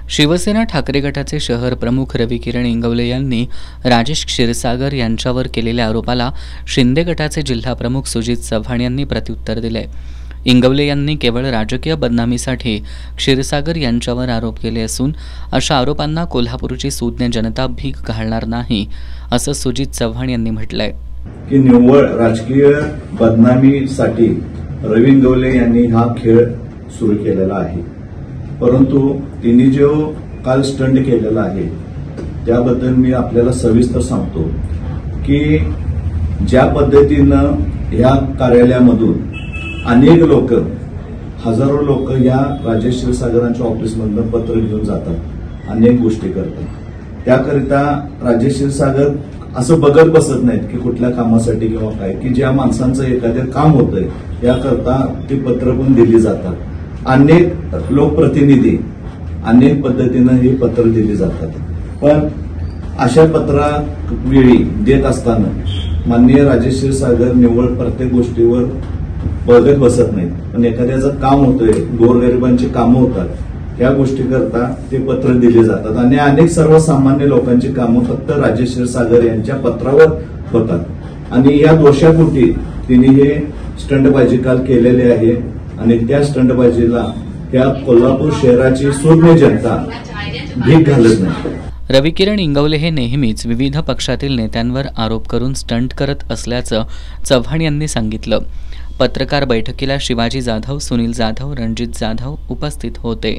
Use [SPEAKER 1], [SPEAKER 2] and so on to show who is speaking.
[SPEAKER 1] शिवसेना ठाकरे गटाचे शहर प्रमुख रविकिरण इंगवले यांनी राजेश क्षीरसागर यांच्यावर केलेल्या आरोपाला शिंदे गटाचे जिल्हा प्रमुख सुजित चव्हाण यांनी प्रत्युत्तर दिले। इंगवले यांनी केवळ राजकीय बदनामीसाठी क्षीरसागर यांच्यावर आरोप केले असून अशा आरोपांना कोल्हापूरची सुज्ञ जनता भीक घालणार नाही, असं सुजित चव्हाण यांनी म्हटलंय
[SPEAKER 2] की निव्वळ राजकीय बदनामीसाठी रवी इंगवले यांनी हा खेळ सुरू केलेला आहे। परंतु तिने जो काल स्टंट केलेला आहे त्याबद्दल मी आपल्याला सविस्तर सांगतो की ज्या पद्धतीनं या कार्यालयामधून अनेक लोक, हजारो लोक या राजेश क्षीरसागरांच्या ऑफिसमधून पत्र घेऊन जातात, अनेक गोष्टी करतात। त्याकरिता राजेश क्षीरसागर असं बघत बसत नाहीत की कुठल्या कामासाठी किंवा काय, की ज्या माणसांचं एखादं काम होतंय याकरता ती पत्र पण दिली जातात। अनेक लोकप्रतिनिधी अनेक पद्धतीनं ही पत्र दिली जातात, पण अशा पत्रा वेळी देत असताना माननीय राजेश क्षीरसागर निव्वळ प्रत्येक गोष्टीवर बघत बसत नाहीत, पण एखाद्याचं काम होतंय, गोरगरिबांची कामं होतात, या गोष्टी करता ते पत्र दिले जातात आणि अनेक सर्वसामान्य लोकांची कामं फक्त राजेश क्षीरसागर यांच्या पत्रावर होतात आणि या दोषापोटी तिने हे स्टंटबाजी काल केलेले आहे आणि त्या स्टंटबाजीला त्या कोल्हापूर शहराची सुज्ञ जनता भीक घालत नाही।
[SPEAKER 1] रविकिरण इंगवले हे नेहमीच विविध पक्षातील नेत्यांवर आरोप करून स्टंट करत असल्याचं चव्हाण यांनी सांगितलं। पत्रकार बैठकीला शिवाजी जाधव, सुनील जाधव, रणजित जाधव उपस्थित होते।